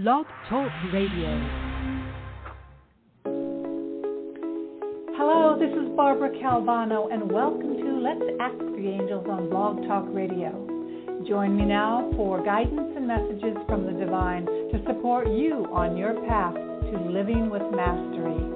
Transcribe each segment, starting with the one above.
Blog Talk Radio. Hello, this is Barbara Calvano, and welcome to Let's Ask the Angels on Blog Talk Radio. Join me now for guidance and messages from the divine to support you on your path to living with mastery.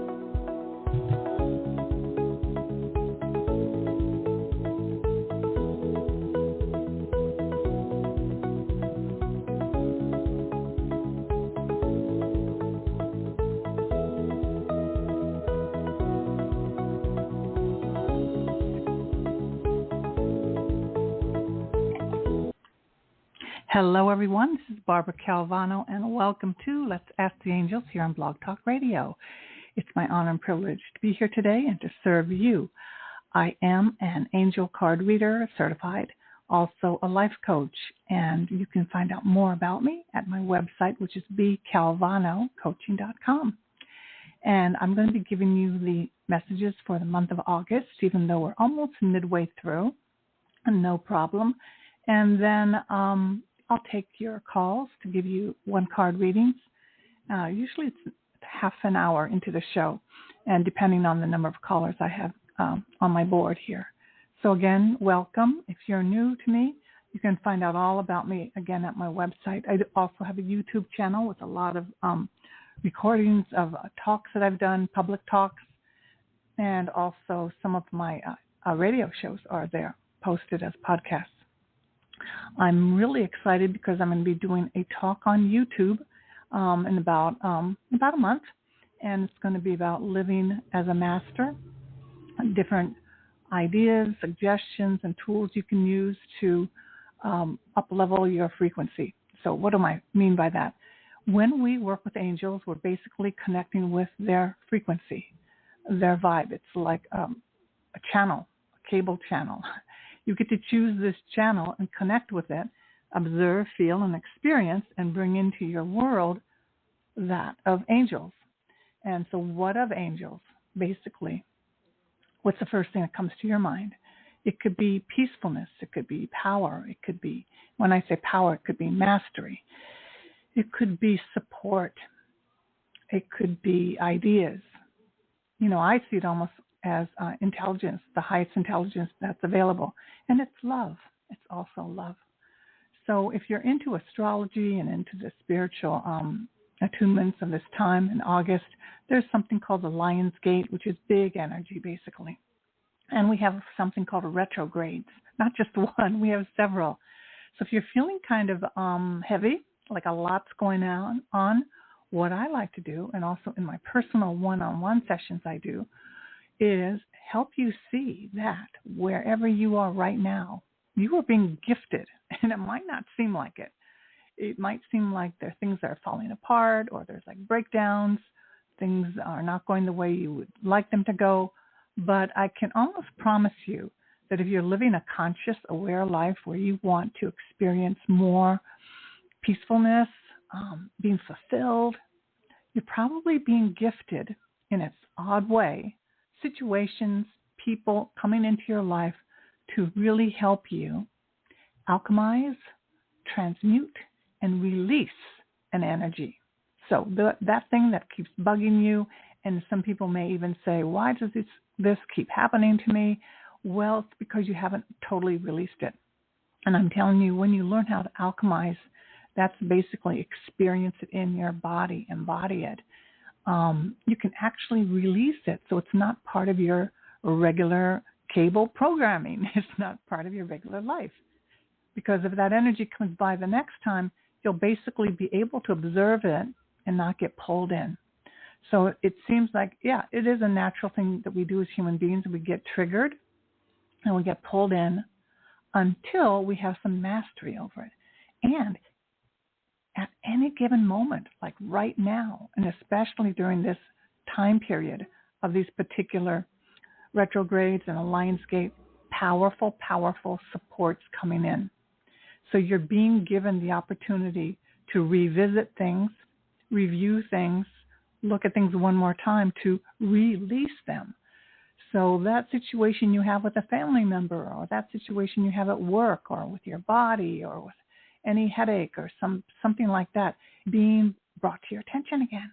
Hello, everyone. This is Barbara Calvano, and welcome to Let's Ask the Angels here on Blog Talk Radio. It's my honor and privilege to be here today and to serve you. I am an angel card reader, certified, also a life coach, and you can find out more about me at my website, which is bcalvano-coaching.com. And I'm going to be giving you the messages for the month of August, even though we're almost midway through, and no problem. And then I'll take your calls to give you one-card readings. Usually it's half an hour into the show, and depending on the number of callers I have on my board here. So again, welcome. If you're new to me, you can find out all about me, again, at my website. I also have a YouTube channel with a lot of recordings of talks that I've done, public talks, and also some of my radio shows are there, posted as podcasts. I'm really excited because I'm going to be doing a talk on YouTube in about a month, and it's going to be about living as a master, different ideas, suggestions, and tools you can use to up-level your frequency. So what do I mean by that? When we work with angels, we're basically connecting with their frequency, their vibe. It's like a channel, a cable channel. You get to choose this channel and connect with it, observe, feel, and experience, and bring into your world that of angels. And so what of angels? Basically, what's the first thing that comes to your mind? It could be peacefulness. It could be power. It could be, when I say power, it could be mastery. It could be support. It could be ideas. You know, I see it almost as intelligence, the highest intelligence that's available. And it's love. It's also love. So if you're into astrology and into the spiritual attunements of this time in August, there's something called the Lion's Gate, which is big energy, basically. And we have something called retrogrades, not just one, we have several. So if you're feeling kind of heavy, like a lot's going on, what I like to do, and also in my personal one-on-one sessions I do, is help you see that wherever you are right now, you are being gifted, and it might not seem like it. It might seem like there are things that are falling apart, or there's like breakdowns, things are not going the way you would like them to go, but I can almost promise you that if you're living a conscious, aware life where you want to experience more peacefulness, being fulfilled, you're probably being gifted in its odd way situations, people coming into your life to really help you alchemize, transmute, and release an energy. So that thing that keeps bugging you, and some people may even say, why does this keep happening to me? Well, it's because you haven't totally released it. And I'm telling you, when you learn how to alchemize, that's basically experience it in your body, embody it. You can actually release it, so it's not part of your regular cable programming. It's not part of your regular life. Because if that energy comes by the next time, you'll basically be able to observe it and not get pulled in. So it seems like, yeah, it is a natural thing that we do as human beings. We get triggered and we get pulled in until we have some mastery over it. And at any given moment, like right now, and especially during this time period of these particular retrogrades and a Lion's Gate, powerful, powerful supports coming in. So you're being given the opportunity to revisit things, review things, look at things one more time to release them. So that situation you have with a family member, or that situation you have at work, or with your body, or with any headache or something like that, being brought to your attention again.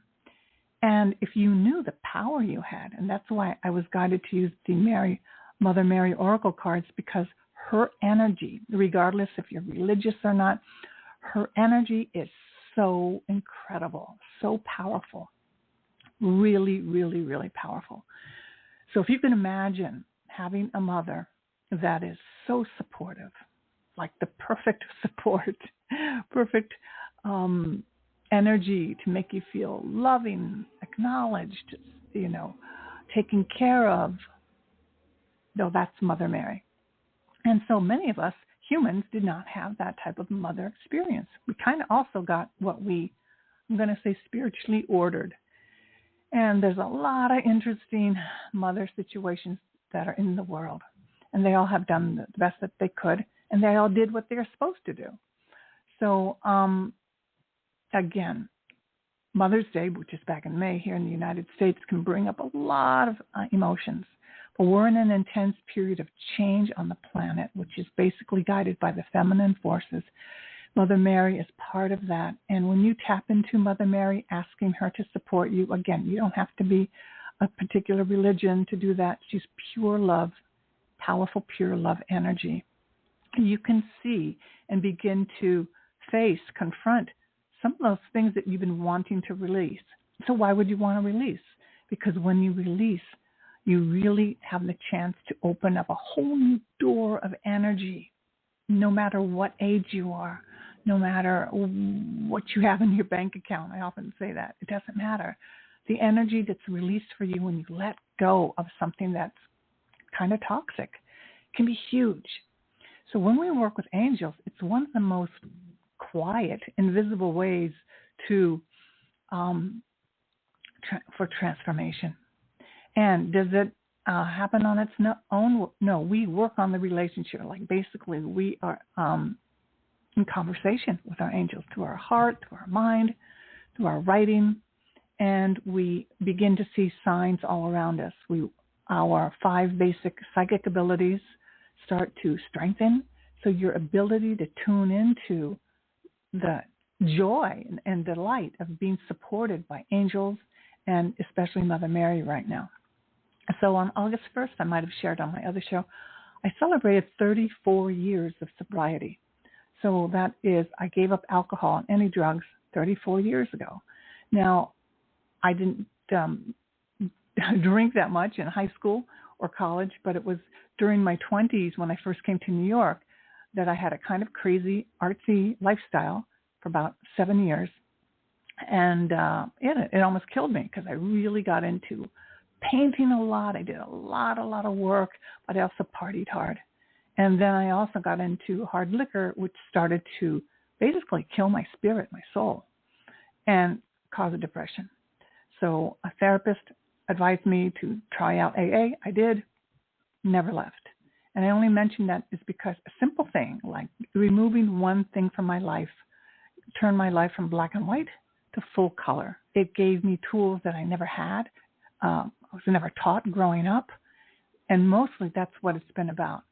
And if you knew the power you had, and that's why I was guided to use the Mother Mary Oracle cards, because her energy, regardless if you're religious or not, her energy is so incredible, so powerful, really, really, really powerful. So if you can imagine having a mother that is so supportive, like the perfect support, perfect energy to make you feel loving, acknowledged, taken care of. No, that's Mother Mary. And so many of us humans did not have that type of mother experience. We kind of also got what I'm going to say, spiritually ordered. And there's a lot of interesting mother situations that are in the world. And they all have done the best that they could. And they all did what they're supposed to do. So, again, Mother's Day, which is back in May here in the United States, can bring up a lot of emotions. But we're in an intense period of change on the planet, which is basically guided by the feminine forces. Mother Mary is part of that. And when you tap into Mother Mary, asking her to support you, again, you don't have to be a particular religion to do that. She's pure love, powerful, pure love energy. You can see and begin to confront some of those things that you've been wanting to release. So why would you want to release? Because when you release, you really have the chance to open up a whole new door of energy, no matter what age you are, no matter what you have in your bank account. I often say that. It doesn't matter. The energy that's released for you when you let go of something that's kind of toxic can be huge. So when we work with angels, it's one of the most quiet, invisible ways to for transformation. And does it happen on its own? No, we work on the relationship. Like basically we are in conversation with our angels through our heart, through our mind, through our writing, and we begin to see signs all around us. Our 5 basic psychic abilities start to strengthen. So your ability to tune into the joy and delight of being supported by angels and especially Mother Mary right now. So on August 1st, I might have shared on my other show, I celebrated 34 years of sobriety. So that is, I gave up alcohol and any drugs 34 years ago. Now, I didn't drink that much in high school or college, but it was during my 20s when I first came to New York that I had a kind of crazy, artsy lifestyle for about 7 years. And it almost killed me because I really got into painting a lot. I did a lot of work, but I also partied hard. And then I also got into hard liquor, which started to basically kill my spirit, my soul, and cause a depression. So a therapist advised me to try out AA. I did, never left. And I only mention that is because a simple thing like removing one thing from my life turned my life from black and white to full color. It gave me tools that I never had. I was never taught growing up. And mostly that's what it's been about.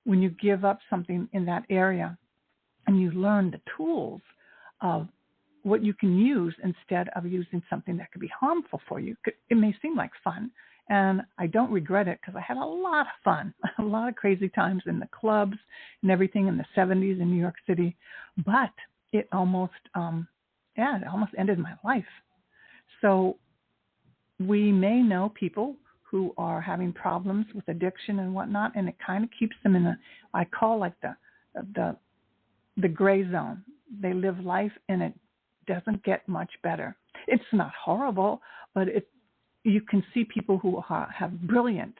When you give up something in that area and you learn the tools of what you can use instead of using something that could be harmful for you. It may seem like fun, and I don't regret it because I had a lot of fun, a lot of crazy times in the clubs and everything in the 70s in New York City, but it almost ended my life. So we may know people who are having problems with addiction and whatnot, and it kind of keeps them in I call like the gray zone. They live life and it doesn't get much better. It's not horrible, but you can see people who have brilliance.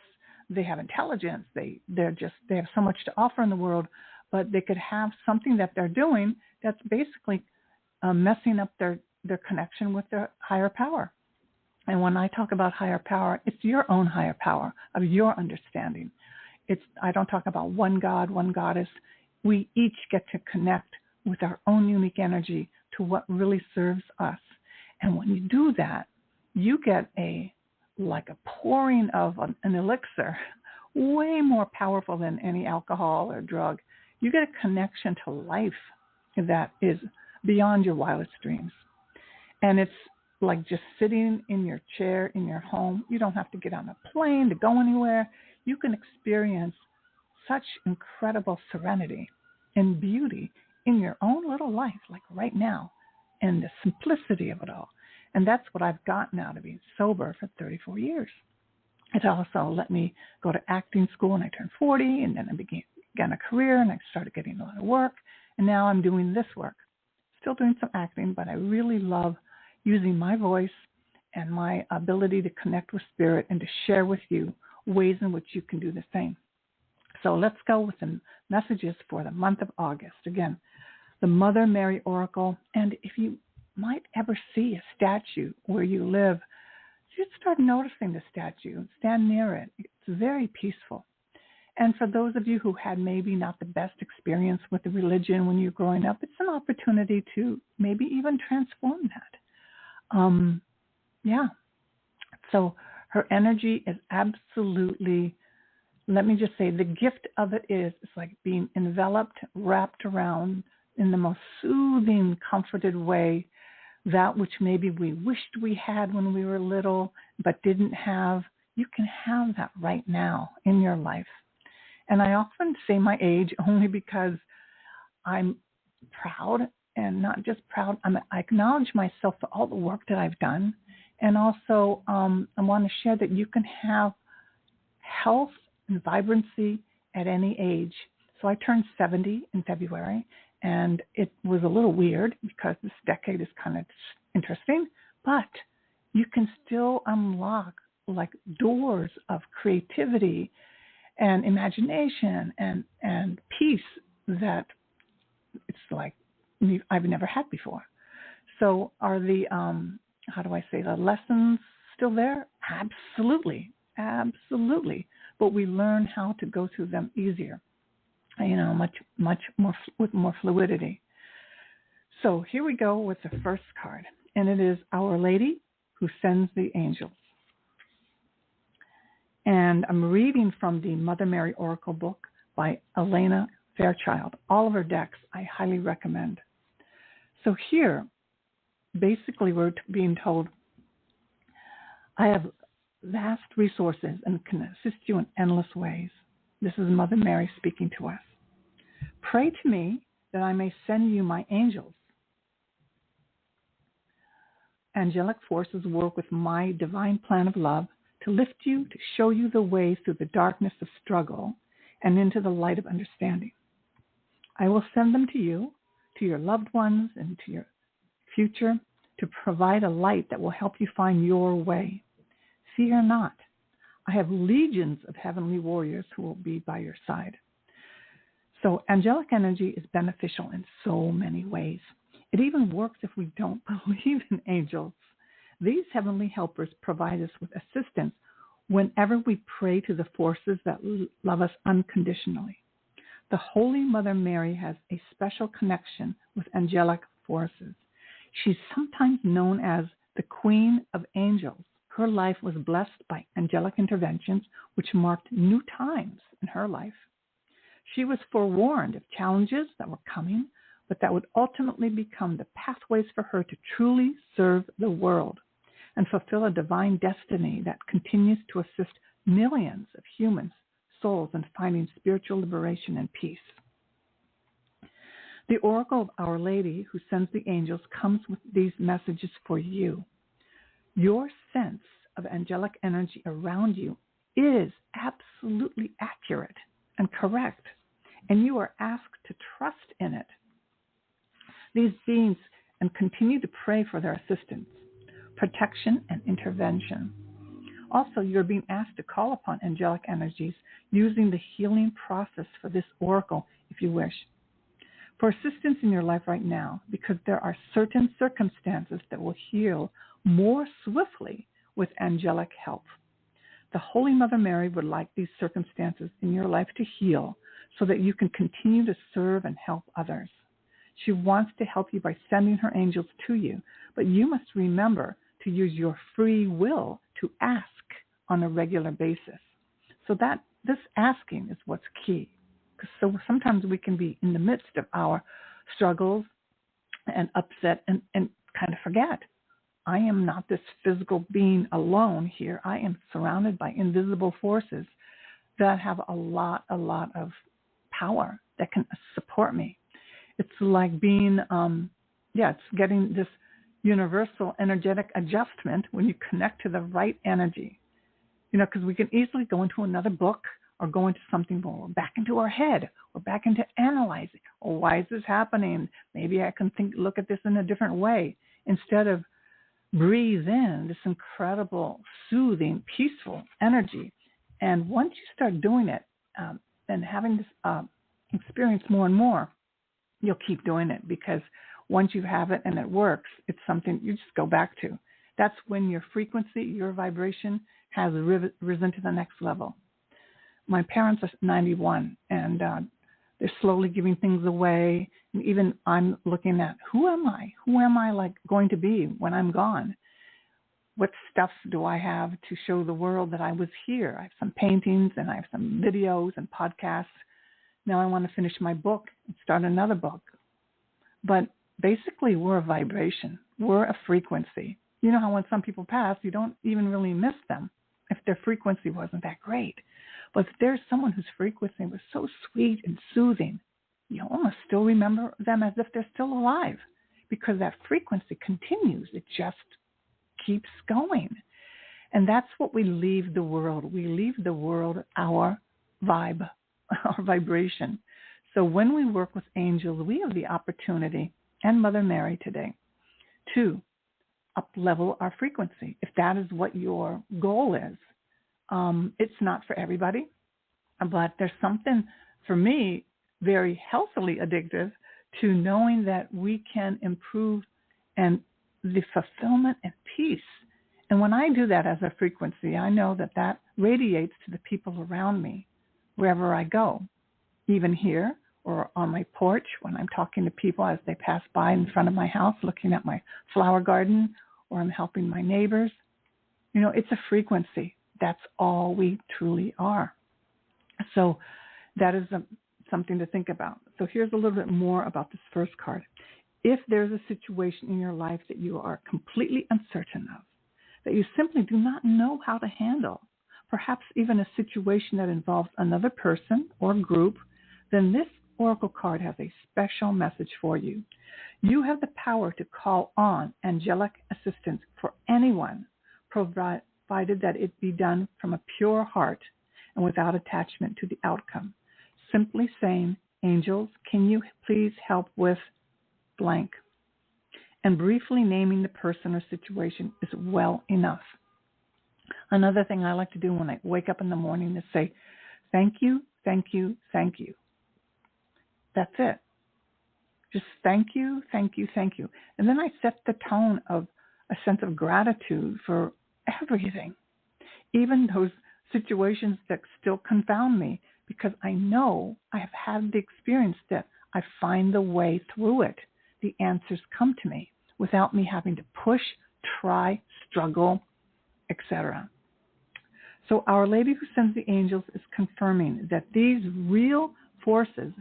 They have intelligence. They have so much to offer in the world, but they could have something that they're doing that's basically messing up their connection with their higher power. And when I talk about higher power, it's your own higher power of your understanding. I don't talk about one God, one goddess. We each get to connect with our own unique energy to what really serves us. And when you do that, you get like a pouring of an elixir, way more powerful than any alcohol or drug. You get a connection to life that is beyond your wildest dreams. And it's like just sitting in your chair in your home. You don't have to get on a plane to go anywhere. You can experience such incredible serenity and beauty in your own little life, like right now, and the simplicity of it all. And that's what I've gotten out of being sober for 34 years. It also let me go to acting school when I turned 40, and then I began a career, and I started getting a lot of work, and now I'm doing this work. Still doing some acting, but I really love using my voice and my ability to connect with spirit and to share with you ways in which you can do the same. So let's go with the messages for the month of August. Again, the Mother Mary Oracle. And if you might ever see a statue where you live, just start noticing the statue. Stand near it. It's very peaceful. And for those of you who had maybe not the best experience with the religion when you're growing up, it's an opportunity to maybe even transform that. Yeah. So her energy is absolutely, let me just say, the gift of it is it's like being enveloped, wrapped around in the most soothing, comforted way, that which maybe we wished we had when we were little but didn't have. You can have that right now in your life. And I often say my age only because I'm proud, and not just proud, I acknowledge myself for all the work that I've done. And also I want to share that you can have health and vibrancy at any age. So I turned 70 in February, and it was a little weird because this decade is kind of interesting, but you can still unlock like doors of creativity and imagination and peace that it's like I've never had before. So are the, how do I say, the lessons still there? Absolutely. Absolutely. But we learn how to go through them easier, much more with more fluidity. So here we go with the first card, and it is Our Lady who sends the angels. And I'm reading from the Mother Mary Oracle book by Alana Fairchild. All of her decks I highly recommend. So here, basically we're being told, I have vast resources and can assist you in endless ways. This is Mother Mary speaking to us. Pray to me that I may send you my angels. Angelic forces work with my divine plan of love to lift you, to show you the way through the darkness of struggle and into the light of understanding. I will send them to you, to your loved ones, and to your future to provide a light that will help you find your way. Fear not. I have legions of heavenly warriors who will be by your side. So angelic energy is beneficial in so many ways. It even works if we don't believe in angels. These heavenly helpers provide us with assistance whenever we pray to the forces that love us unconditionally. The Holy Mother Mary has a special connection with angelic forces. She's sometimes known as the Queen of Angels. Her life was blessed by angelic interventions, which marked new times in her life. She was forewarned of challenges that were coming, but that would ultimately become the pathways for her to truly serve the world and fulfill a divine destiny that continues to assist millions of humans, souls, in finding spiritual liberation and peace. The Oracle of Our Lady who sends the angels comes with these messages for you. Your sense of angelic energy around you is absolutely accurate and correct, and you are asked to trust in it. These beings and continue to pray for their assistance, protection, and intervention. Also, you're being asked to call upon angelic energies using the healing process for this oracle if you wish, for assistance in your life right now, because there are certain circumstances that will heal more swiftly with angelic help. The Holy Mother Mary would like these circumstances in your life to heal so that you can continue to serve and help others. She wants to help you by sending her angels to you, but you must remember to use your free will to ask on a regular basis. So that this asking is what's key. So sometimes we can be in the midst of our struggles and upset and kind of forget. I am not this physical being alone here. I am surrounded by invisible forces that have a lot of power that can support me. It's like being, it's getting this universal energetic adjustment when you connect to the right energy. Because we can easily go into another book or go into something more back into our head or back into analyzing. Oh, why is this happening? Maybe I can look at this in a different way instead of breathe in this incredible, soothing, peaceful energy. And once you start doing it and having this experience more and more, you'll keep doing it, because once you have it and it works, it's something you just go back to. That's when your frequency, your vibration has risen to the next level. My parents are 91, and they're slowly giving things away. And even I'm looking at, who am I? Who am I like going to be when I'm gone? What stuff do I have to show the world that I was here? I have some paintings and I have some videos and podcasts. Now I want to finish my book and start another book. But basically, we're a vibration. We're a frequency. You know how when some people pass, you don't even really miss them if their frequency wasn't that great. But if there's someone whose frequency was so sweet and soothing, you almost still remember them as if they're still alive, because that frequency continues. It just keeps going. And that's what we leave the world. We leave the world our vibe, our vibration. So when we work with angels, we have the opportunity, and Mother Mary today, to up-level our frequency. If that is what your goal is, it's not for everybody, but there's something, for me, very healthily addictive to knowing that we can improve and the fulfillment and peace. And when I do that as a frequency, I know that that radiates to the people around me wherever I go, even here or on my porch when I'm talking to people as they pass by in front of my house, looking at my flower garden, or I'm helping my neighbors. It's a frequency. That's all we truly are. So that is something to think about. So here's a little bit more about this first card. If there's a situation in your life that you are completely uncertain of, that you simply do not know how to handle, perhaps even a situation that involves another person or group, then this oracle card has a special message for you. You have the power to call on angelic assistance for anyone, provided that it be done from a pure heart and without attachment to the outcome. Simply saying, angels, can you please help with blank? And briefly naming the person or situation is well enough. Another thing I like to do when I wake up in the morning is say, thank you, thank you, thank you. That's it. Just thank you, thank you, thank you. And then I set the tone of a sense of gratitude for everything, even those situations that still confound me, because I know I have had the experience that I find the way through it. The answers come to me without me having to push, try, struggle, etc. So Our Lady who sends the angels is confirming that these real forces,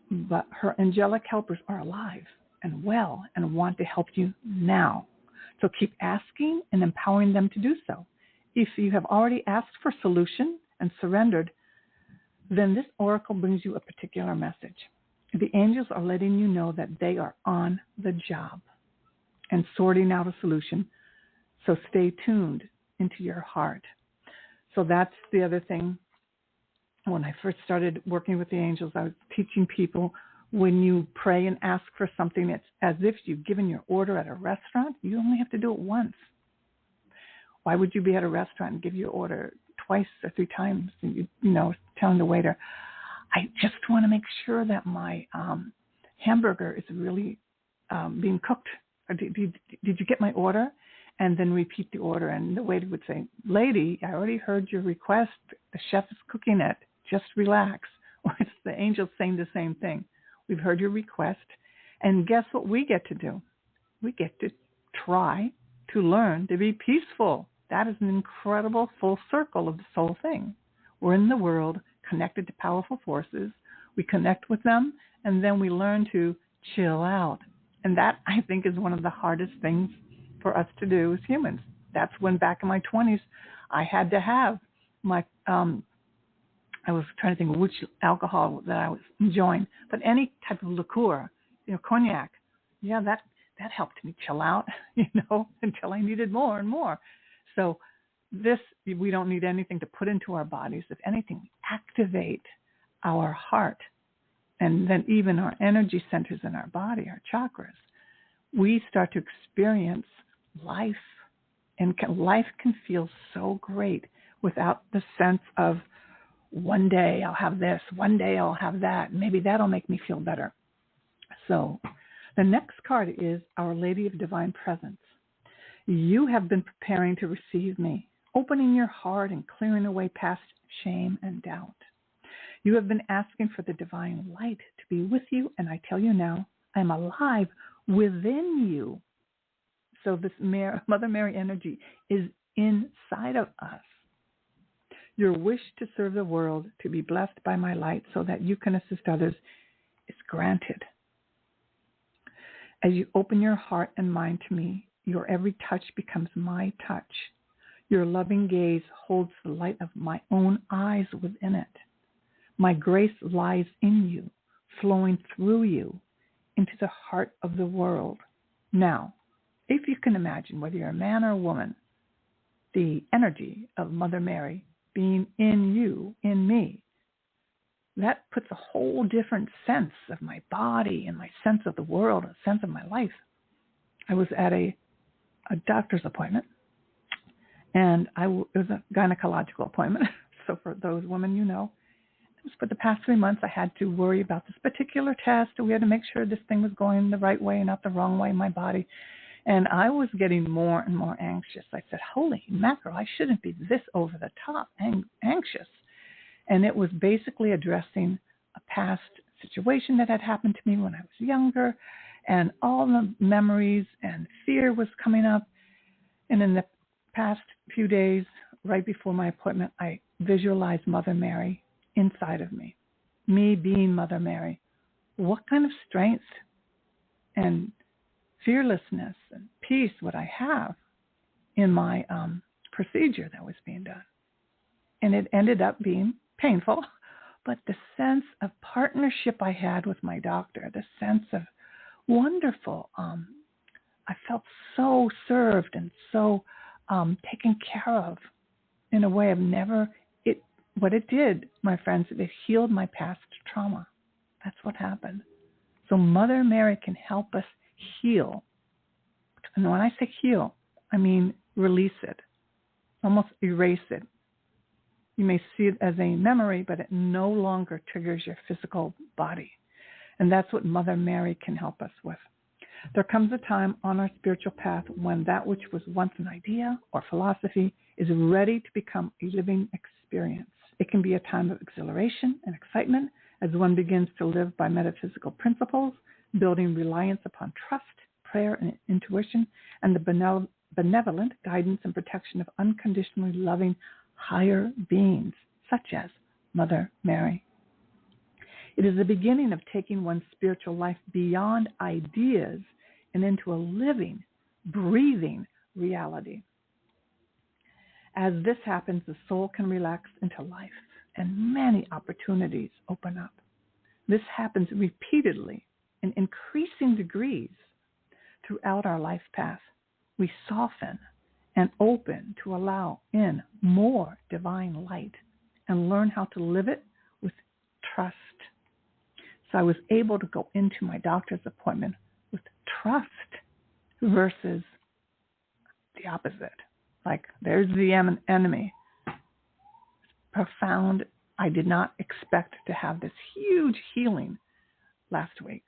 but her angelic helpers, are alive and well and want to help you now. So keep asking and empowering them to do so. If you have already asked for solution and surrendered, then this oracle brings you a particular message. The angels are letting you know that they are on the job and sorting out a solution. So stay tuned into your heart. So that's the other thing. When I first started working with the angels, I was teaching people, when you pray and ask for something, it's as if you've given your order at a restaurant. You only have to do it once. Why would you be at a restaurant and give your order twice or three times? Telling the waiter, I just want to make sure that my hamburger is really being cooked. Or did you get my order? And then repeat the order. And the waiter would say, lady, I already heard your request. The chef is cooking it. Just relax. Or it's the angels saying the same thing. We've heard your request. And guess what we get to do? We get to try to learn to be peaceful. That is an incredible full circle of this whole thing. We're in the world connected to powerful forces. We connect with them, and then we learn to chill out. And that, I think, is one of the hardest things for us to do as humans. That's when back in my 20s, I had to have my, I was trying to think of which alcohol that I was enjoying, but any type of liqueur, cognac, that helped me chill out, until I needed more and more. So we don't need anything to put into our bodies. If anything, we activate our heart and then even our energy centers in our body, our chakras. We start to experience life, and life can feel so great without the sense of one day I'll have this, one day I'll have that, maybe that'll make me feel better. So the next card is Our Lady of Divine Presence. You have been preparing to receive me, opening your heart and clearing away past shame and doubt. You have been asking for the divine light to be with you, and I tell you now, I'm alive within you. So this Mother Mary energy is inside of us. Your wish to serve the world, to be blessed by my light so that you can assist others, is granted. As you open your heart and mind to me, your every touch becomes my touch. Your loving gaze holds the light of my own eyes within it. My grace lies in you, flowing through you into the heart of the world. Now, if you can imagine, whether you're a man or a woman, the energy of Mother Mary being in you, in me, that puts a whole different sense of my body and my sense of the world, a sense of my life. I was at a doctor's appointment, and it was a gynecological appointment. So for those women, for the past 3 months, I had to worry about this particular test. We had to make sure this thing was going the right way, not the wrong way in my body. And I was getting more and more anxious. I said, holy mackerel, I shouldn't be this over the top anxious. And it was basically addressing a past situation that had happened to me when I was younger, and all the memories and fear was coming up. And in the past few days, right before my appointment, I visualized Mother Mary inside of me being Mother Mary. What kind of strength and fearlessness and peace would I have in my procedure that was being done? And it ended up being painful, but the sense of partnership I had with my doctor, the sense of wonderful, I felt so served and so taken care of in a way I've never. What it did, my friends, it healed my past trauma. That's what happened. So Mother Mary can help us heal. And when I say heal, I mean release it, almost erase it. You may see it as a memory, but it no longer triggers your physical body. And that's what Mother Mary can help us with. There comes a time on our spiritual path when that which was once an idea or philosophy is ready to become a living experience. It can be a time of exhilaration and excitement as one begins to live by metaphysical principles, building reliance upon trust, prayer, and intuition, and the benevolent guidance and protection of unconditionally loving higher beings, such as Mother Mary. It is the beginning of taking one's spiritual life beyond ideas and into a living, breathing reality. As this happens, the soul can relax into life, and many opportunities open up. This happens repeatedly in increasing degrees throughout our life path. We soften and open to allow in more divine light and learn how to live it with trust. So I was able to go into my doctor's appointment with trust versus the opposite. Like, there's the enemy. Profound. I did not expect to have this huge healing last week.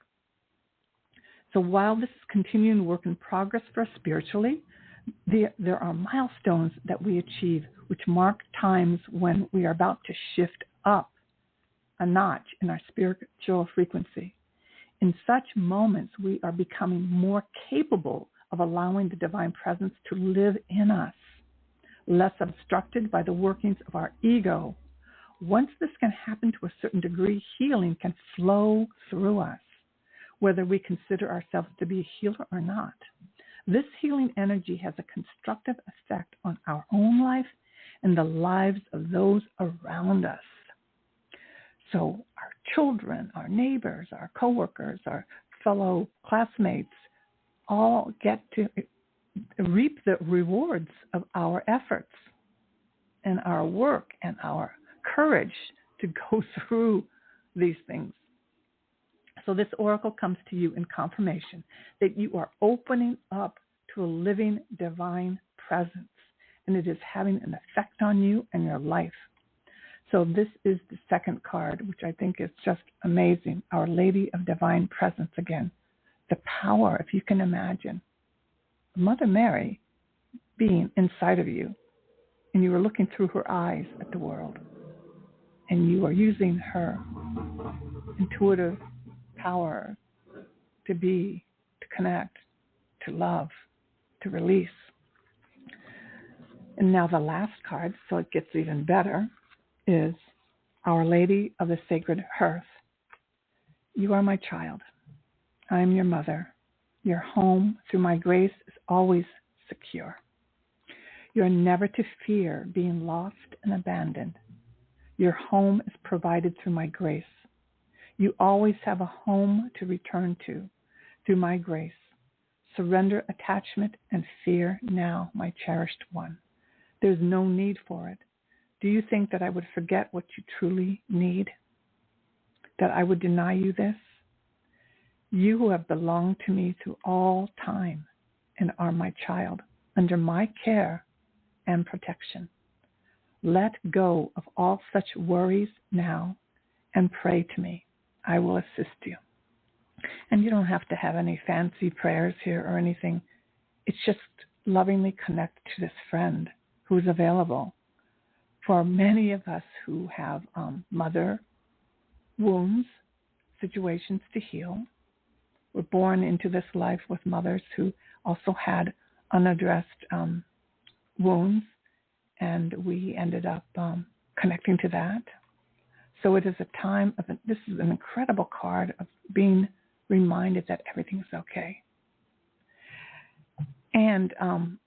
So while this is continuing work in progress for us spiritually, there are milestones that we achieve which mark times when we are about to shift up a notch in our spiritual frequency. In such moments, we are becoming more capable of allowing the divine presence to live in us, less obstructed by the workings of our ego. Once this can happen to a certain degree, healing can flow through us, whether we consider ourselves to be a healer or not. This healing energy has a constructive effect on our own life and the lives of those around us. So our children, our neighbors, our coworkers, our fellow classmates all get to reap the rewards of our efforts and our work and our courage to go through these things. So this oracle comes to you in confirmation that you are opening up to a living divine presence, and it is having an effect on you and your life. So this is the second card, which I think is just amazing. Our Lady of Divine Presence again. The power, if you can imagine, Mother Mary being inside of you, and you are looking through her eyes at the world, and you are using her intuitive power to be, to connect, to love, to release. And now the last card, so it gets even better, is Our Lady of the Sacred Hearth. You are my child. I am your mother. Your home, through my grace, is always secure. You are never to fear being lost and abandoned. Your home is provided through my grace. You always have a home to return to through my grace. Surrender attachment and fear now, my cherished one. There's no need for it. Do you think that I would forget what you truly need? That I would deny you this? You who have belonged to me through all time and are my child, under my care and protection. Let go of all such worries now and pray to me. I will assist you. And you don't have to have any fancy prayers here or anything. It's just lovingly connect to this friend who's available. For many of us who have mother wounds, situations to heal, we're born into this life with mothers who also had unaddressed wounds, and we ended up connecting to that. So it is a time of, this is an incredible card of being reminded that everything's okay. And I'm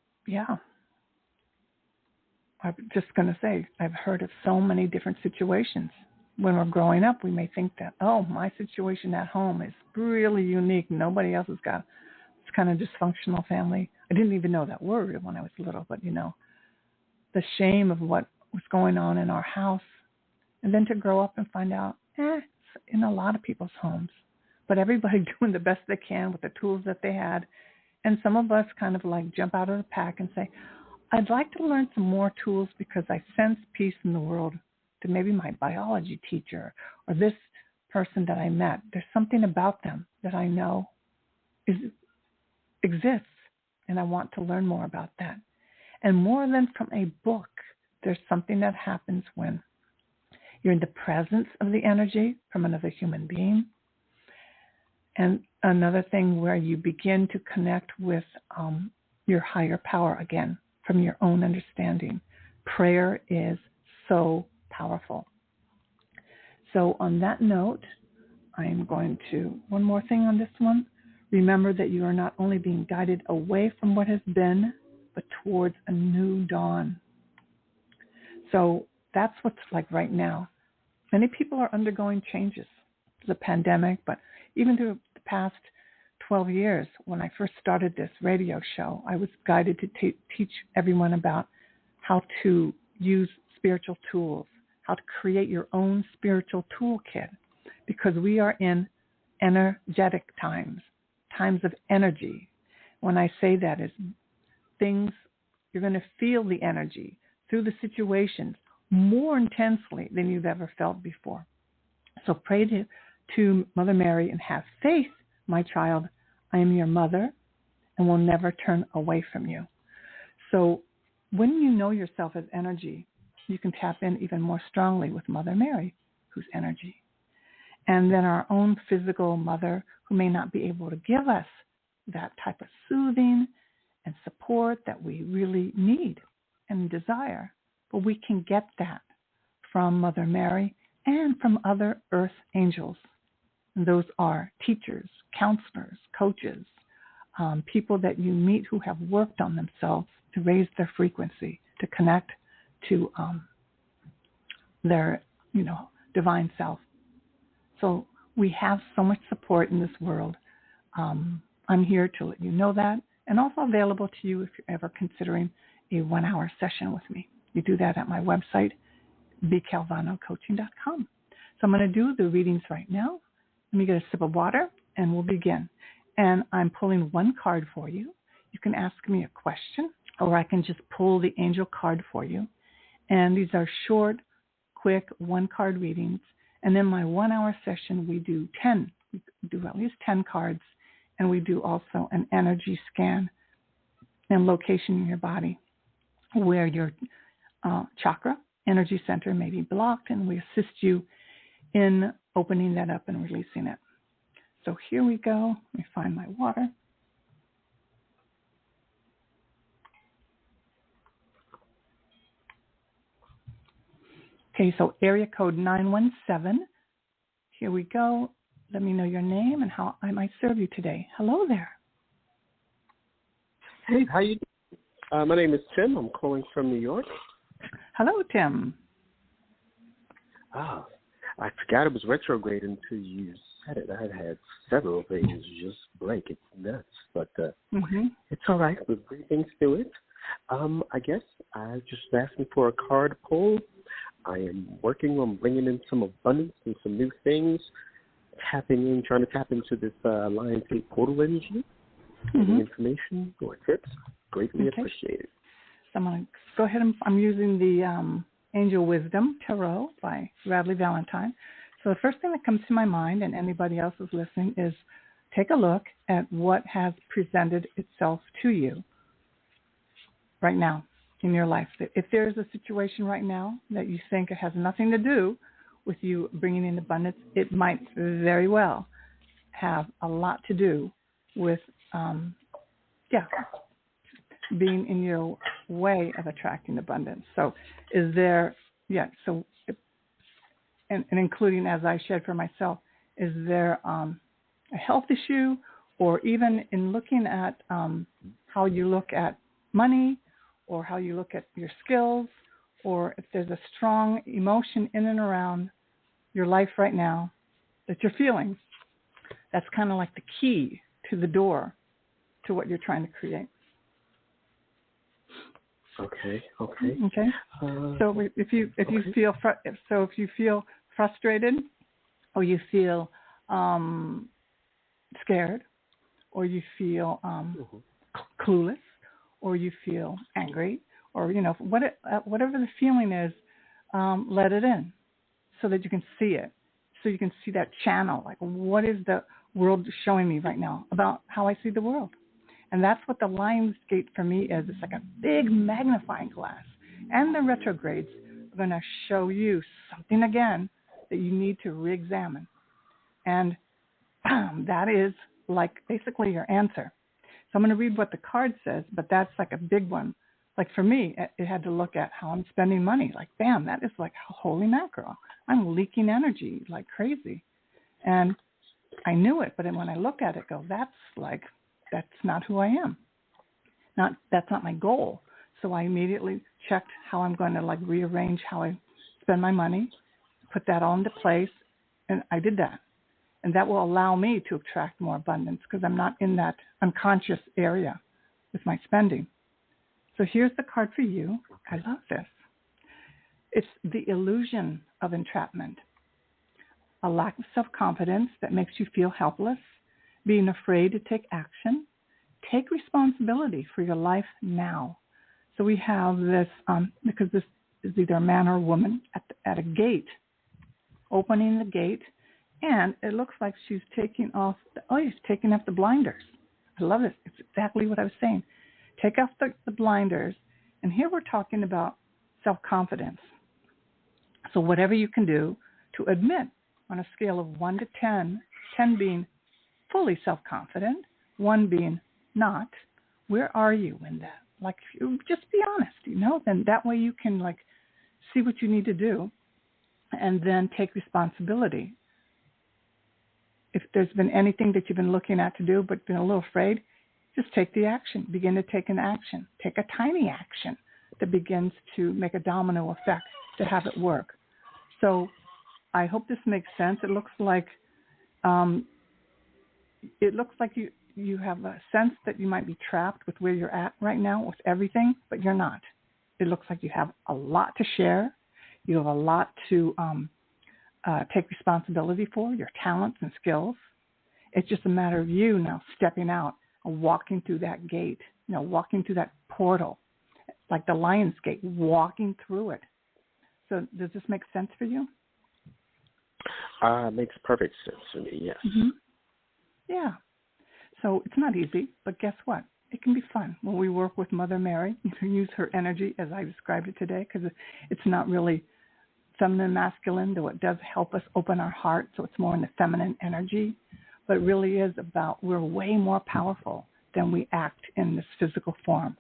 just going to say, I've heard of so many different situations. When we're growing up, we may think that, oh, my situation at home is really unique. Nobody else has got this kind of dysfunctional family. I didn't even know that word when I was little, but, the shame of what was going on in our house. And then to grow up and find out, it's in a lot of people's homes. But everybody doing the best they can with the tools that they had. And some of us kind of like jump out of the pack and say, I'd like to learn some more tools because I sense peace in the world, to maybe my biology teacher or this person that I met. There's something about them that I know exists, and I want to learn more about that. And more than from a book, there's something that happens when you're in the presence of the energy from another human being. And another thing where you begin to connect with your higher power again from your own understanding. Prayer is so powerful. So on that note, I am going to, one more thing on this one. Remember that you are not only being guided away from what has been, but towards a new dawn. So that's what's like right now. Many people are undergoing changes. The pandemic, but even through the past 12 years, when I first started this radio show, I was guided to teach everyone about how to use spiritual tools, how to create your own spiritual toolkit, because we are in energetic times of energy. When I say that, is things, you're going to feel the energy through the situations more intensely than you've ever felt before. So pray to Mother Mary and have faith, my child. I am your mother and will never turn away from you. So when you know yourself as energy, you can tap in even more strongly with Mother Mary, who's energy. And then our own physical mother, who may not be able to give us that type of soothing and support that we really need and desire. But we can get that from Mother Mary and from other earth angels. And those are teachers, counselors, coaches, people that you meet who have worked on themselves to raise their frequency, to connect to their, divine self. So we have so much support in this world. I'm here to let you know that, and also available to you if you're ever considering a 1-hour session with me. You do that at my website, bcalvano-coaching.com. So I'm going to do the readings right now. Let me get a sip of water, and we'll begin. And I'm pulling one card for you. You can ask me a question, or I can just pull the angel card for you. And these are short, quick, one-card readings. And in my 1-hour session, we do 10. We do at least 10 cards, and we do also an energy scan and location in your body where your chakra, energy center may be blocked, and we assist you in opening that up and releasing it. So here we go. Let me find my water. Okay, so area code 917. Here we go. Let me know your name and how I might serve you today. Hello there. Hey, how you doing? My name is Tim. I'm calling from New York. Hello, Tim. Ah, I forgot it was retrograde until you said it. I had several pages just break. It's nuts, but it's all right. We're breathing through it. I guess I just asking for a card pull. I am working on bringing in some abundance and some new things, trying to tap into this Lion Tape portal energy. Any information or tips, greatly appreciated. So I'm going to go ahead and I'm using the Angel Wisdom Tarot by Radley Valentine. So the first thing that comes to my mind, and anybody else who's listening, is take a look at what has presented itself to you right now in your life. If there's a situation right now that you think it has nothing to do with you bringing in abundance, it might very well have a lot to do with being in your way of attracting abundance. So is there, and including, as I shared for myself, is there a health issue, or even in looking at how you look at money, or how you look at your skills, or if there's a strong emotion in and around your life right now that you're feeling, that's kind of like the key to the door to what you're trying to create. Okay. So if you feel frustrated, or you feel scared, or you feel clueless, or you feel angry, or whatever the feeling is, let it in, so that you can see it, so you can see that channel. Like, what is the world showing me right now about how I see the world? And that's what the Lion's Gate for me is. It's like a big magnifying glass. And the retrogrades are going to show you something again that you need to re-examine. And that is like basically your answer. So I'm going to read what the card says, but that's like a big one. Like for me, it had to look at how I'm spending money. Like, bam, that is like, holy mackerel. I'm leaking energy like crazy. And I knew it, but then when I look at it, go, that's not who I am. That's not my goal. So I immediately checked how I'm going to rearrange how I spend my money, put that all into place, and I did that. And that will allow me to attract more abundance because I'm not in that unconscious area with my spending. So here's the card for you. I love this. It's the illusion of entrapment. A lack of self-confidence that makes you feel helpless, being afraid to take action. Take responsibility for your life now. So we have this, because this is either a man or a woman, at a gate, opening the gate, and it looks like she's taking off the blinders. I love it. It's exactly what I was saying. Take off the blinders, and here we're talking about self-confidence. So whatever you can do to admit on a scale of 1 to 10, 10 being fully self-confident, 1 being not, where are you in that? Like, just be honest, then that way you can see what you need to do and then take responsibility. If there's been anything that you've been looking at to do but been a little afraid, just take the action. Begin to take an action. Take a tiny action that begins to make a domino effect to have it work. So I hope this makes sense. It looks like you have a sense that you might be trapped with where you're at right now with everything, but you're not. It looks like you have a lot to share. You have a lot to take responsibility for, your talents and skills. It's just a matter of you now stepping out and walking through that gate, walking through that portal, like the Lion's Gate, walking through it. So does this make sense for you? It makes perfect sense to me, yes. Mm-hmm. Yeah. So it's not easy, but guess what? It can be fun when we work with Mother Mary. Use her energy as I described it today, because it's not really feminine, masculine, though it does help us open our heart, so it's more in the feminine energy. But it really is about we're way more powerful than we act in this physical form.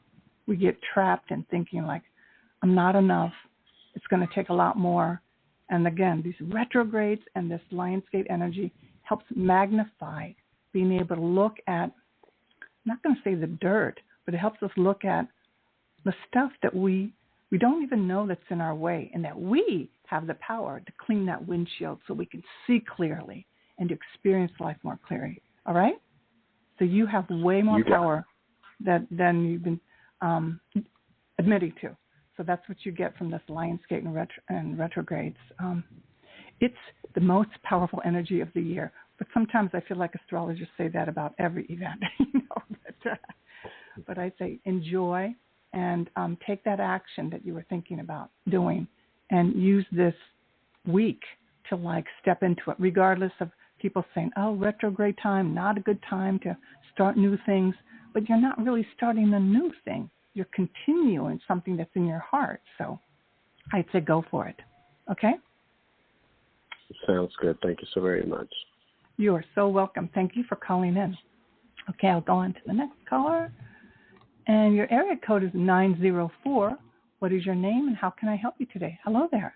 We get trapped in thinking like, I'm not enough. It's going to take a lot more. And again, these retrogrades and this Lionsgate energy helps magnify being able to look at, I'm not going to say the dirt, but it helps us look at the stuff that we don't even know that's in our way, and that we have the power to clean that windshield so we can see clearly and to experience life more clearly. All right? So you have way more power than you've been admitting to. So that's what you get from this Lionsgate and retrogrades. It's the most powerful energy of the year. But sometimes I feel like astrologers say that about every event. But I say enjoy and take that action that you were thinking about doing and use this week to step into it, regardless of people saying, oh, retrograde time, not a good time to start new things. But you're not really starting a new thing. You're continuing something that's in your heart. So I'd say go for it. Okay? Sounds good. Thank you so very much. You are so welcome. Thank you for calling in. Okay, I'll go on to the next caller. And your area code is 904. What is your name and how can I help you today? Hello there.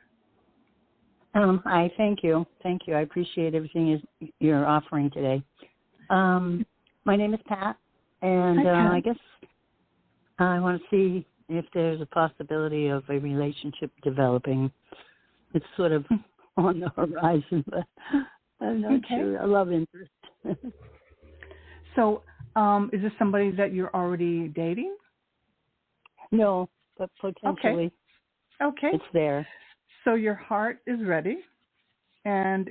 Hi, thank you. Thank you. I appreciate everything you're offering today. My name is Pat, and Hi, Pat. I guess I want to see if there's a possibility of a relationship developing. It's sort of on the horizon, but I'm not sure. A love interest. So is this somebody that you're already dating? No, but potentially. Okay. It's there. So your heart is ready, and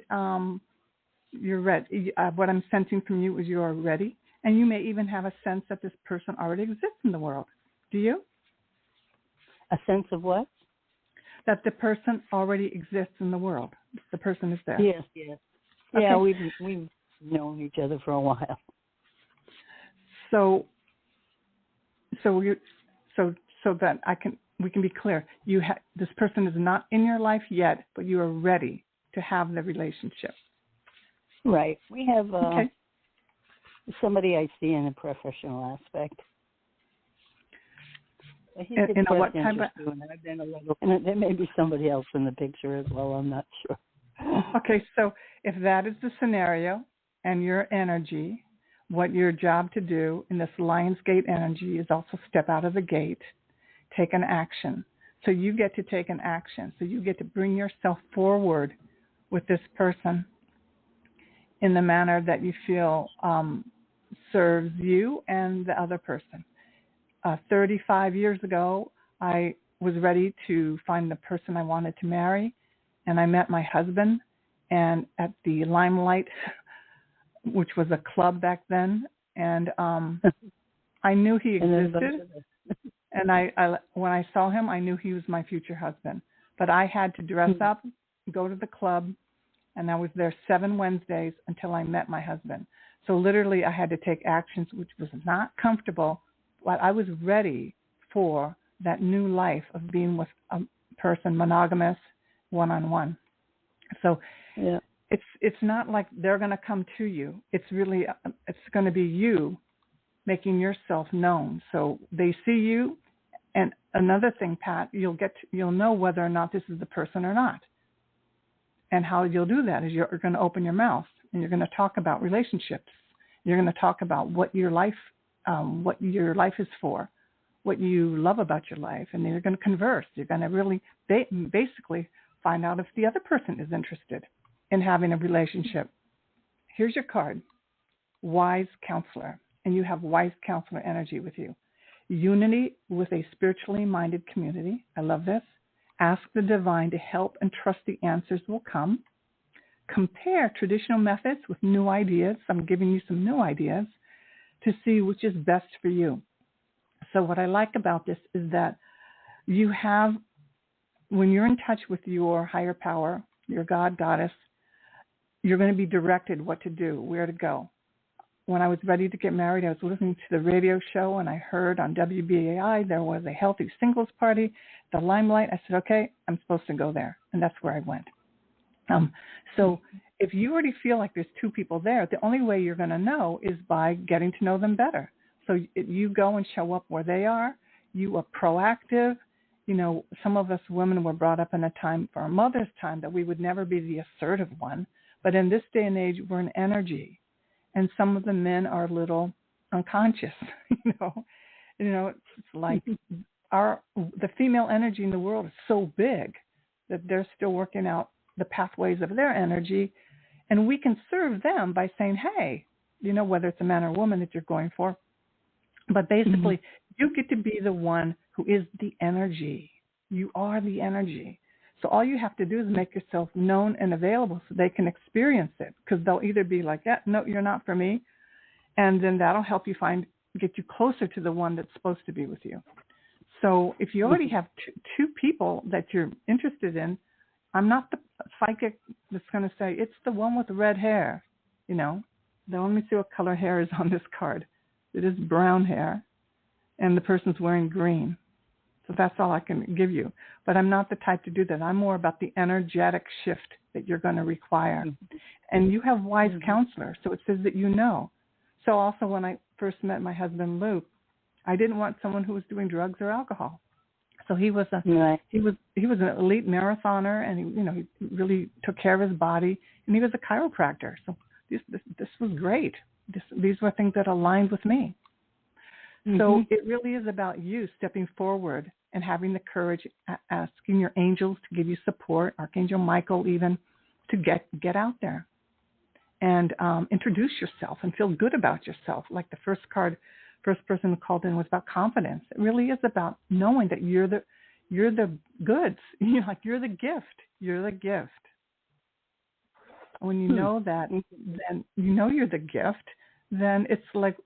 you're ready. What I'm sensing from you is you're ready, and you may even have a sense that this person already exists in the world. Do you? A sense of what? That the person already exists in the world. The person is there. Yes. Okay. Yeah, we've known each other for a while. So that we can be clear. This person is not in your life yet, but you are ready to have the relationship. Right. We have somebody I see in a professional aspect. In what type of? I've been a little. And there may be somebody else in the picture as well. I'm not sure. Okay, so if that is the scenario and your energy, what your job to do in this Lionsgate energy is also step out of the gate, take an action. So you get to take an action. So you get to bring yourself forward with this person in the manner that you feel serves you and the other person. 35 years ago, I was ready to find the person I wanted to marry, and I met my husband, and at the Limelight, which was a club back then, and I knew he existed, and I when I saw him, I knew he was my future husband. But I had to dress up, go to the club, and I was there 7 Wednesdays until I met my husband. So literally, I had to take actions, which was not comfortable, but I was ready for that new life of being with a person, monogamous, one-on-one. So it's not like they're going to come to you. It's really, it's going to be you making yourself known. So they see you. And another thing, Pat, you'll know whether or not this is the person or not. And how you'll do that is you're going to open your mouth and you're going to talk about relationships. You're going to talk about what your life what your life is for, what you love about your life, and then you're going to converse. You're going to really basically find out if the other person is interested in having a relationship. Here's your card, Wise Counselor, and you have Wise Counselor energy with you. Unity with a spiritually minded community. I love this. Ask the divine to help and trust the answers will come. Compare traditional methods with new ideas. I'm giving you some new ideas to see which is best for you. So what I like about this is that you have, when you're in touch with your higher power, your God, Goddess, you're going to be directed what to do, where to go. When I was ready to get married, I was listening to the radio show, and I heard on WBAI there was a healthy singles party, the Limelight. I said, okay, I'm supposed to go there, and that's where I went. So if you already feel like there's two people there, the only way you're going to know is by getting to know them better. So you go and show up where they are. You are proactive. You know, some of us women were brought up in a time, for our mother's time, that we would never be the assertive one. But in this day and age, we're an energy. And some of the men are a little unconscious, you know. It's like the female energy in the world is so big that they're still working out the pathways of their energy. And we can serve them by saying, hey, you know, whether it's a man or woman that you're going for. But basically, you get to be the one who is the energy. You are the energy. So all you have to do is make yourself known and available so they can experience it, because they'll either be like, yeah, no, you're not for me. And then that'll help you get you closer to the one that's supposed to be with you. So if you already have two people that you're interested in, I'm not the psychic that's going to say, it's the one with the red hair. You know, let me see what color hair is on this card. It is brown hair, and the person's wearing green. So that's all I can give you. But I'm not the type to do that. I'm more about the energetic shift that you're going to require. And you have Wise Counselor, so it says that you know. So also when I first met my husband, Luke, I didn't want someone who was doing drugs or alcohol. So he was he was an elite marathoner, and he really took care of his body, and he was a chiropractor. So this was great. These were things that aligned with me. So it really is about you stepping forward and having the courage, asking your angels to give you support, Archangel Michael even, to get out there and introduce yourself and feel good about yourself. Like the first person who called in was about confidence. It really is about knowing that you're the goods. You're the gift. You're the gift. When you know that, then you know you're the gift. Then it's like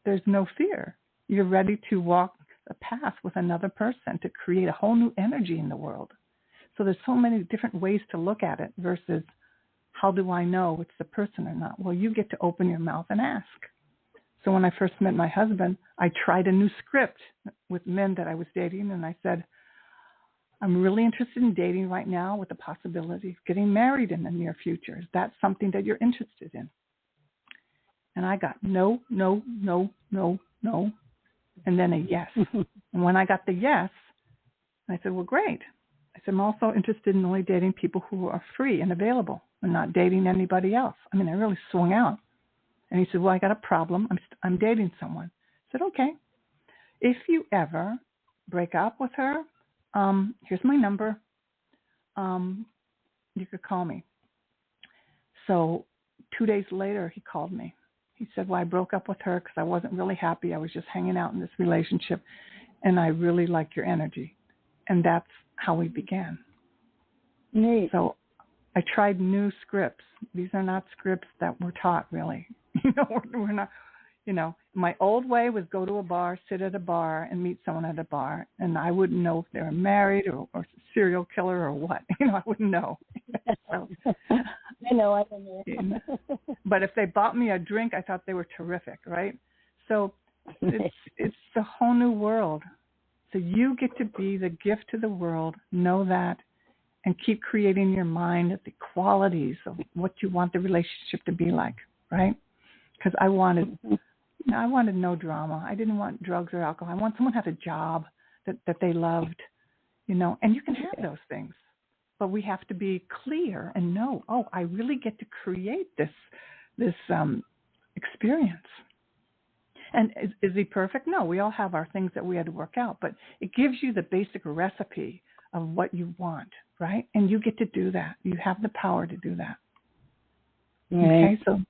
there's no fear. You're ready to walk a path with another person to create a whole new energy in the world. So there's so many different ways to look at it versus how do I know it's the person or not? Well, you get to open your mouth and ask. So when I first met my husband, I tried a new script with men that I was dating, and I said, I'm really interested in dating right now with the possibility of getting married in the near future. Is that something that you're interested in? And I got no, and then a yes. And when I got the yes, I said, well, great. I said, I'm also interested in only dating people who are free and available and not dating anybody else. I mean, I really swung out. And he said, well, I got a problem. I'm dating someone. I said, okay. If you ever break up with her, here's my number. You could call me. So 2 days later, he called me. He said, well, I broke up with her because I wasn't really happy. I was just hanging out in this relationship, and I really like your energy. And that's how we began. Neat. So I tried new scripts. These are not scripts that we're taught, really. We're not, my old way was go to a bar, sit at a bar, and meet someone at a bar. And I wouldn't know if they were married or serial killer or what. I wouldn't know. So, I don't know. But if they bought me a drink, I thought they were terrific, right? So it's a whole new world. So you get to be the gift to the world, know that, and keep creating in your mind the qualities of what you want the relationship to be like, right? Because I wanted no drama. I didn't want drugs or alcohol. I want someone who had a job that they loved, and you can have those things. But we have to be clear and know, I really get to create this experience. And is he perfect? No, we all have our things that we had to work out, but it gives you the basic recipe of what you want, right? And you get to do that. You have the power to do that. Right. Okay, so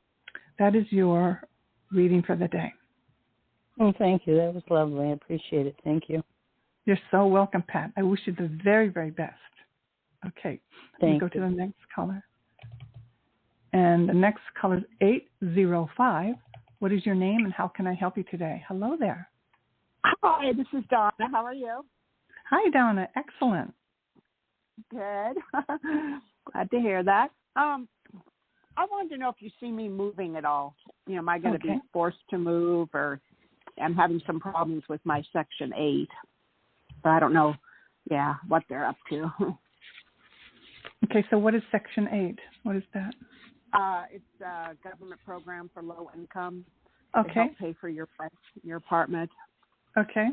that is your reading for the day. Oh, thank you. That was lovely. I appreciate it. Thank you. You're so welcome, Pat. I wish you the very, very best. Okay, Thank go you. to the next caller. And the next caller is 805. What is your name and how can I help you today? Hello there. Hi, this is Donna. How are you? Hi, Donna. Excellent. Good. Glad to hear that. I wanted to know if you see me moving at all. You know, am I going to be forced to move, or I'm having some problems with my Section 8. But I don't know, what they're up to. Okay, so what is Section 8? What is that? It's a government program for low income. Okay. To help pay for your apartment. Okay.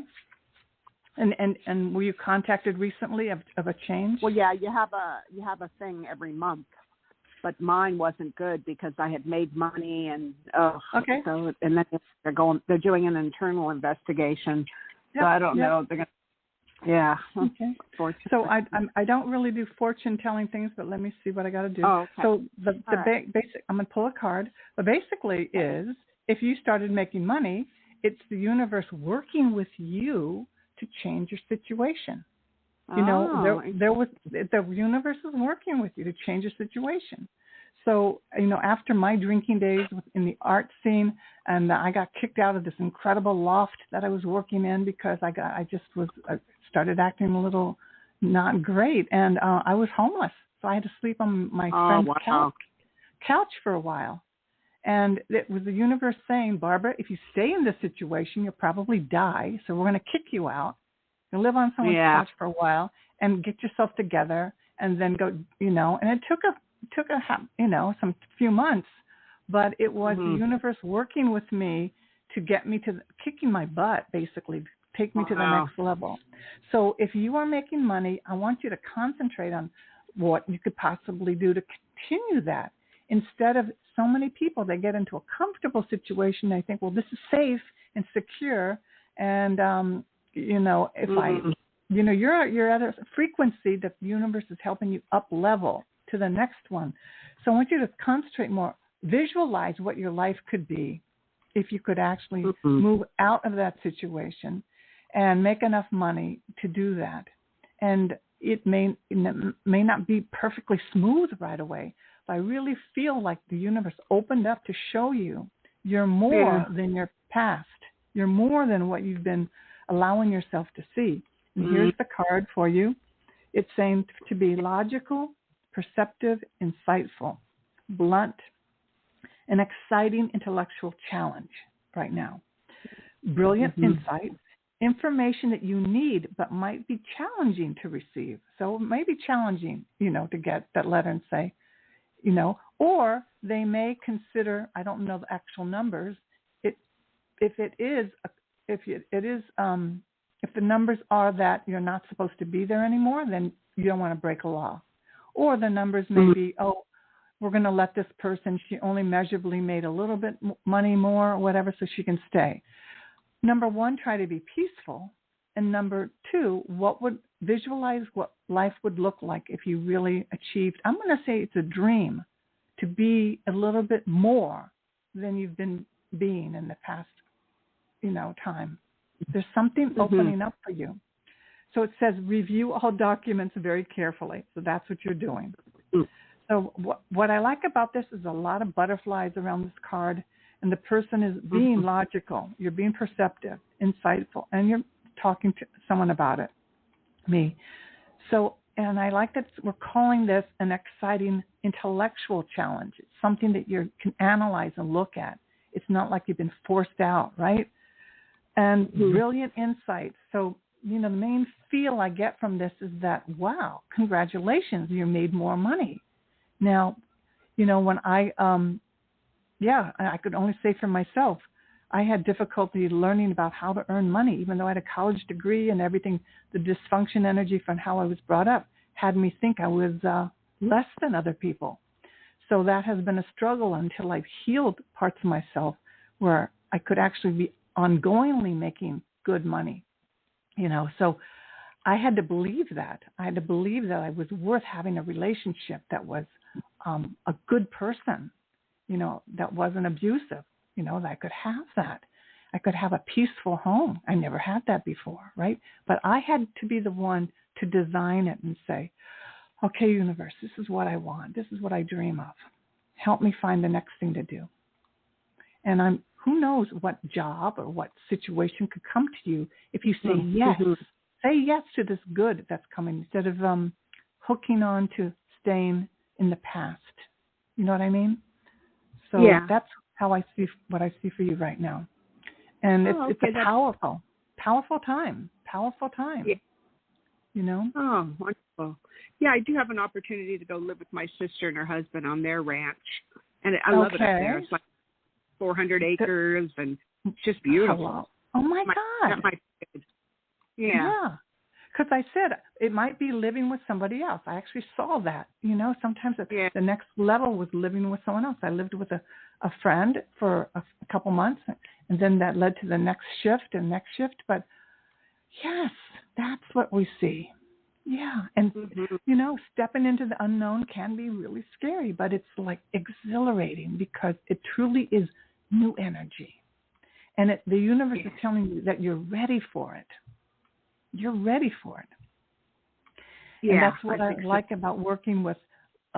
And were you contacted recently of a change? Well, yeah, you have a thing every month, but mine wasn't good because I had made money and okay. So and then they're doing an internal investigation. Yep, so I don't know. They're gonna. Yeah. Okay. So I don't really do fortune telling things, but let me see what I got to do. Oh, okay. So the basic, I'm going to pull a card. But basically is if you started making money, it's the universe working with you to change your situation. You know, the universe is working with you to change your situation. So, you know, after my drinking days in the art scene, and I got kicked out of this incredible loft that I was working in because I started acting a little not great, and I was homeless. So I had to sleep on my friend's couch for a while. And it was the universe saying, Barbara, if you stay in this situation, you'll probably die. So we're going to kick you out. You'll live on someone's couch for a while and get yourself together and then go, you know, and it took some few months, but it was the universe working with me to get me to kicking my butt, basically, take me to the next level. So if you are making money, I want you to concentrate on what you could possibly do to continue that. Instead of so many people, they get into a comfortable situation. They think, well, this is safe and secure. And, you know, if you're at a frequency that the universe is helping you up level to the next one. So I want you to concentrate more, visualize what your life could be if you could actually move out of that situation and make enough money to do that. And it may not be perfectly smooth right away, but I really feel like the universe opened up to show you you're more than your past. You're more than what you've been allowing yourself to see. And here's the card for you. It's saying to be logical, perceptive, insightful, blunt, an exciting intellectual challenge right now. Brilliant insight, information that you need but might be challenging to receive. So it may be challenging, you know, to get that letter and say, you know, or they may consider, I don't know the actual numbers, if the numbers are that you're not supposed to be there anymore, then you don't want to break a law. Or the numbers may be, we're going to let this person, she only measurably made a little bit money more or whatever, so she can stay. Number one, try to be peaceful. And number two, visualize what life would look like if you really achieved, I'm going to say it's a dream to be a little bit more than you've been being in the past, you know, time. There's something opening up for you. So it says review all documents very carefully. So that's what you're doing. So what I like about this is a lot of butterflies around this card, and the person is being logical. You're being perceptive, insightful, and you're talking to someone about it, me. So, and I like that we're calling this an exciting intellectual challenge. It's something that you can analyze and look at. It's not like you've been forced out, right? And brilliant insights. So, you know, the main feel I get from this is that, wow, congratulations, you made more money. Now, you know, when I could only say for myself, I had difficulty learning about how to earn money, even though I had a college degree and everything. The dysfunction energy from how I was brought up had me think I was less than other people. So that has been a struggle until I've healed parts of myself where I could actually be ongoingly making good money, So I had to believe that. I had to believe that I was worth having a relationship that was a good person, that wasn't abusive, that I could have that. I could have a peaceful home. I never had that before, right? But I had to be the one to design it and say, okay, universe, this is what I want. This is what I dream of. Help me find the next thing to do. And who knows what job or what situation could come to you if you say yes. Say yes to this good that's coming instead of hooking on to staying in the past. You know what I mean? So that's how I see what I see for you right now. And it's a powerful time. Yeah. Oh, wonderful. Yeah, I do have an opportunity to go live with my sister and her husband on their ranch. And I love it up there. It's like 400 acres, and it's just beautiful. Hello. Oh, my God. Yeah. Because I said it might be living with somebody else. I actually saw that. Sometimes the next level was living with someone else. I lived with a friend for a couple months, and then that led to the next shift and next shift. But, yes, that's what we see. Yeah. And, stepping into the unknown can be really scary, but it's like exhilarating because it truly is new energy. And the universe is telling you that you're ready for it. You're ready for it. Yeah, and that's what I like about working with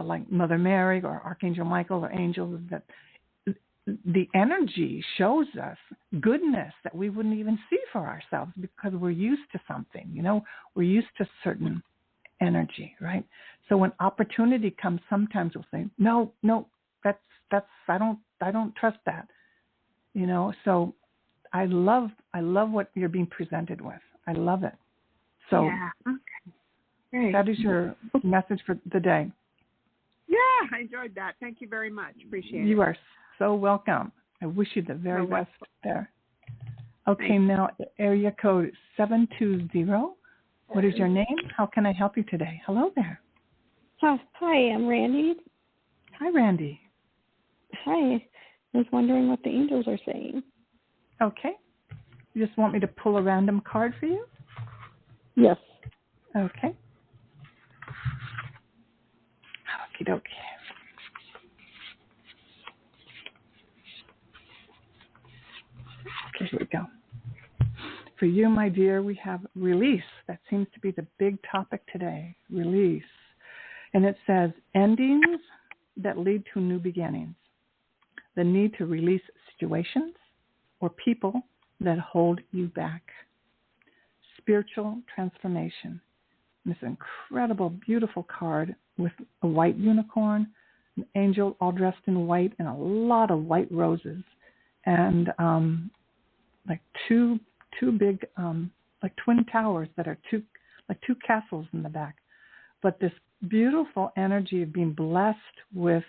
like Mother Mary or Archangel Michael or angels, is that the energy shows us goodness that we wouldn't even see for ourselves because we're used to something, we're used to certain energy, right? So when opportunity comes, sometimes we'll say, no, that's I don't trust that, So I love what you're being presented with. I love it. So that is your message for the day. Yeah, I enjoyed that. Thank you very much. Appreciate it. You are so welcome. I wish you the very best there. Okay, Thanks. now area code 720. What is your name? How can I help you today? Hello there. Hi, I'm Randy. Hi, Randy. Hi. I was wondering what the angels are saying. Okay. You just want me to pull a random card for you? Yes. Okay. Okie dokie. Okay, here we go. For you, my dear, we have release. That seems to be the big topic today. Release. And it says endings that lead to new beginnings. The need to release situations or people that hold you back. Spiritual transformation. This incredible, beautiful card with a white unicorn, an angel all dressed in white, and a lot of white roses, and like two big, like twin towers that are two castles in the back. But this beautiful energy of being blessed with,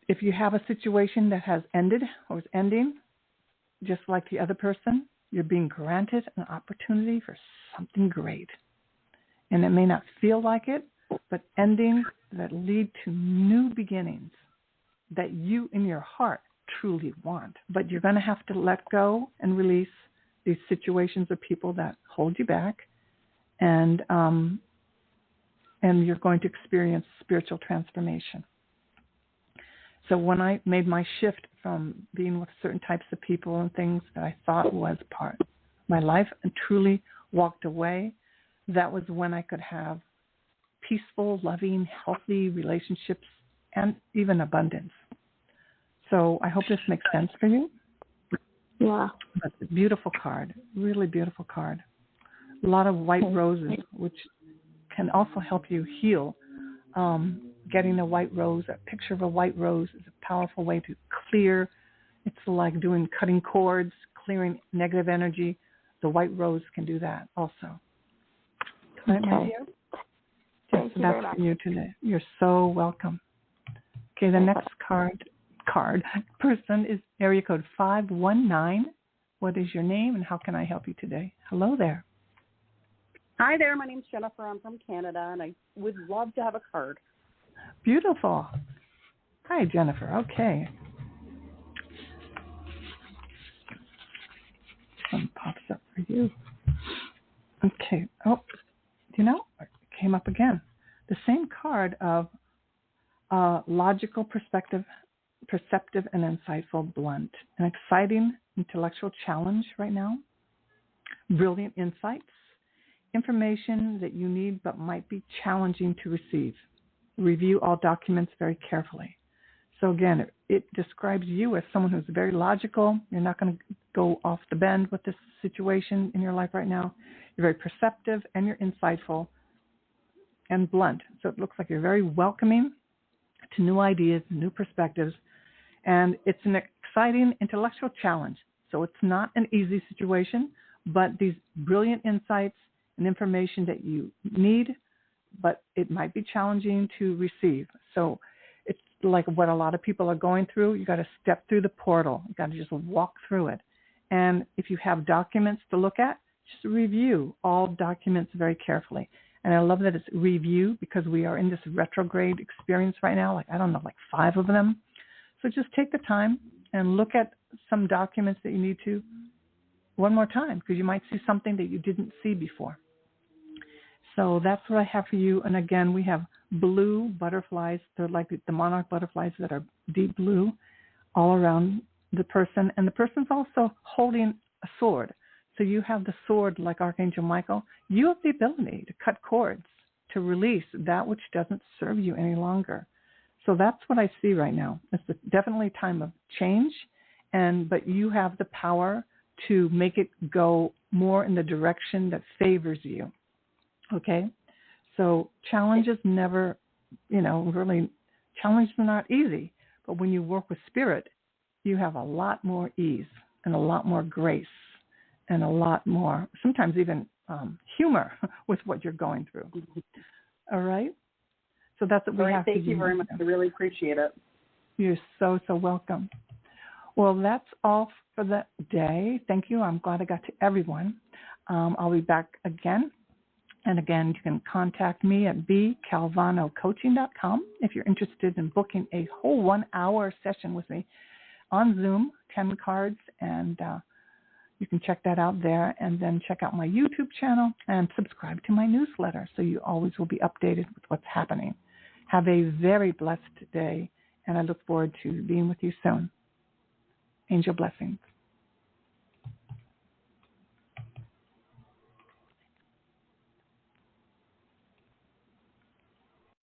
if you have a situation that has ended or is ending, just like the other person, you're being granted an opportunity for something great. And it may not feel like it, but endings that lead to new beginnings that you in your heart truly want. But you're going to have to let go and release these situations or people that hold you back, and you're going to experience spiritual transformation. So when I made my shift from being with certain types of people and things that I thought was part of my life and truly walked away, that was when I could have peaceful, loving, healthy relationships and even abundance. So I hope this makes sense for you. Yeah. But a beautiful card, really beautiful card. A lot of white roses, which can also help you heal. Getting a white rose, a picture of a white rose is a powerful way to clear. It's like cutting cords, clearing negative energy. The white rose can do that also. Right, my dear? So that's for you today. You're so welcome. Okay, the next person is area code 519. What is your name and how can I help you today? Hello there. Hi there, my name's Jennifer. I'm from Canada, and I would love to have a card. Beautiful. Hi, Jennifer. Okay. for you. Okay. Oh, it came up again. The same card of logical, perceptive, and insightful, blunt. An exciting intellectual challenge right now. Brilliant insights. Information that you need but might be challenging to receive. Review all documents very carefully. So again, it describes you as someone who's very logical. You're not going to go off the bend with this situation in your life right now. You're very perceptive and you're insightful and blunt. So it looks like you're very welcoming to new ideas, new perspectives, and it's an exciting intellectual challenge. So it's not an easy situation, but these brilliant insights and information that you need, but it might be challenging to receive. So it's like what a lot of people are going through. You got to step through the portal. You got to just walk through it. And if you have documents to look at, just review all documents very carefully. And I love that it's review because we are in this retrograde experience right now, like 5 of them. So just take the time and look at some documents that you need to one more time because you might see something that you didn't see before. So that's what I have for you. And again, we have blue butterflies. They're like the monarch butterflies that are deep blue all around the person. And the person's also holding a sword. So you have the sword like Archangel Michael. You have the ability to cut cords, to release that which doesn't serve you any longer. So that's what I see right now. It's definitely a time of change, but you have the power to make it go more in the direction that favors you. Okay? So challenges never, really, challenges are not easy. But when you work with spirit, you have a lot more ease and a lot more grace and a lot more, sometimes even humor with what you're going through. All right? So that's what we have to do. Thank you very much. I really appreciate it. You're so, so welcome. Well, that's all for the day. Thank you. I'm glad I got to everyone. I'll be back again. And again, you can contact me at bcalvano-coaching.com if you're interested in booking a whole 1-hour session with me on Zoom, 10 cards, and you can check that out there, and then check out my YouTube channel and subscribe to my newsletter so you always will be updated with what's happening. Have a very blessed day, and I look forward to being with you soon. Angel blessings.